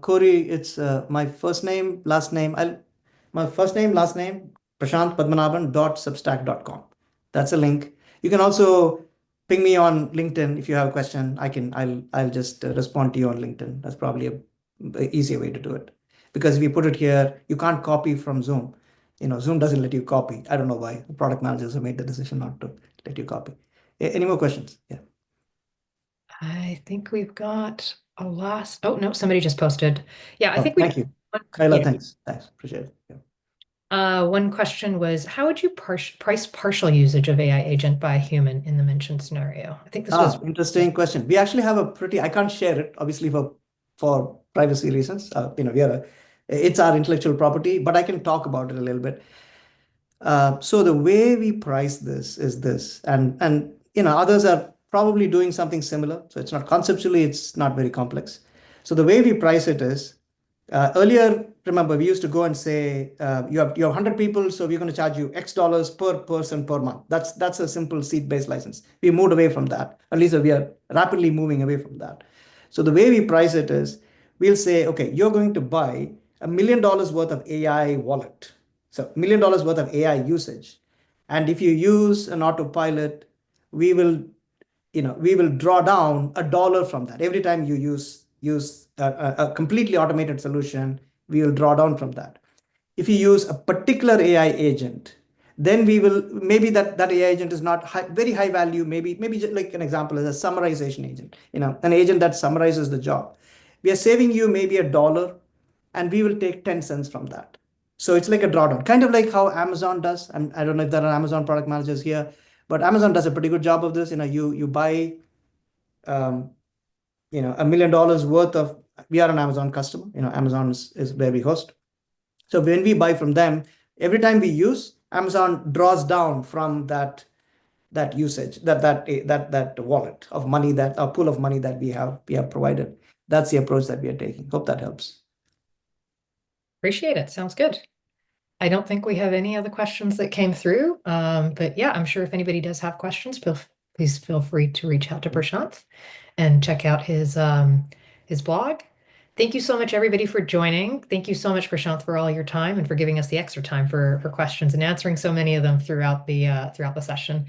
Corey, it's my first name, last name. My first name, last name, Prashanth Padmanabhan.substack.com. That's a link. You can also ping me on LinkedIn if you have a question. I'll just respond to you on LinkedIn. That's probably a easier way to do it. Because if you put it here, you can't copy from Zoom. Zoom doesn't let you copy. I don't know why. The product managers have made the decision not to let you copy. Any more questions? Yeah. I think we've got a last. Oh, no, somebody just posted. Yeah, I think Thank you. Kyla, thanks. Appreciate it. Yeah. One question was, how would you price partial usage of AI agent by a human in the mentioned scenario? I think this was interesting question. We actually have I can't share it, obviously, for privacy reasons. It's our intellectual property, but I can talk about it a little bit. So the way we price this is this, and others are probably doing something similar. So it's not conceptually, it's not very complex. So the way we price it is, earlier, remember, we used to go and say, you have 100 people, so we're going to charge you X dollars per person per month. That's a simple seat-based license. We moved away from that. At least we are rapidly moving away from that. So the way we price it is, we'll say, okay, you're going to buy $1 million worth of AI wallet. So $1 million worth of AI usage. And if you use an autopilot, we will draw down $1 from that. Every time you use a completely automated solution, we will draw down from that. If you use a particular AI agent, then maybe that AI agent is not very high value. Maybe just like an example is a summarization agent, an agent that summarizes the job. We are saving you maybe $1, and we will take 10 cents from that. So it's like a drawdown, kind of like how Amazon does. And I don't know if there are Amazon product managers here, but Amazon does a pretty good job of this. You buy $1 million worth of, we are an Amazon customer. Amazon is where we host. So when we buy from them, every time we use, Amazon draws down from that usage, that wallet of money, that a pool of money that we have provided. That's the approach that we are taking. Hope that helps. Appreciate it. Sounds good. I don't think we have any other questions that came through. But yeah, I'm sure if anybody does have questions, please feel free to reach out to Prashanth and check out his blog. Thank you so much, everybody, for joining. Thank you so much, Prashanth, for all your time and for giving us the extra time for questions and answering so many of them throughout the session.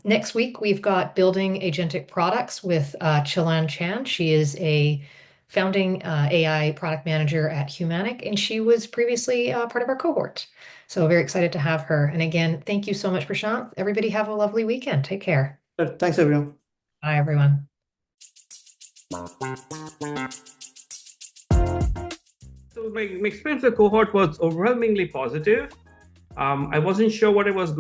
Next week, we've got Building Agentic Products with Chilan Chan. She is a founding AI product manager at Humanic, and she was previously part of our cohort. So very excited to have her. And again, thank you so much, Prashanth. Everybody have a lovely weekend. Take care. Thanks, everyone. Bye, everyone. So my experience with the cohort was overwhelmingly positive. I wasn't sure what I was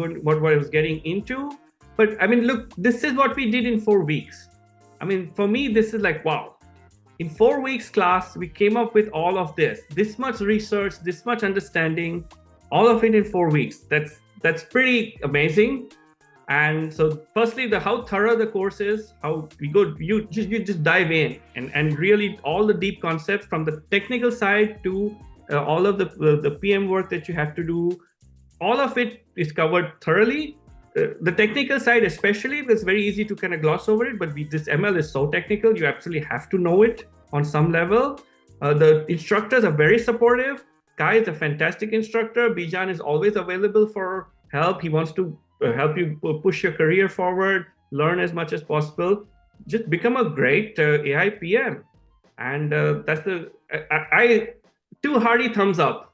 getting into, but I mean, look, this is what we did in 4 weeks. I mean, for me, this is like, wow. In 4 weeks class, we came up with all of this much research, this much understanding, all of it in 4 weeks. That's pretty amazing. And so firstly, how thorough the course is, how you just dive in and really all the deep concepts from the technical side to all of the PM work that you have to do, all of it is covered thoroughly. The technical side especially, it's very easy to kind of gloss over it, but this ML is so technical, you absolutely have to know it on some level. The instructors are very supportive. Kai is a fantastic instructor. Bijan is always available for help. He wants to help you push your career forward, learn as much as possible. Just become a great AI PM. And that's 2 hearty thumbs up.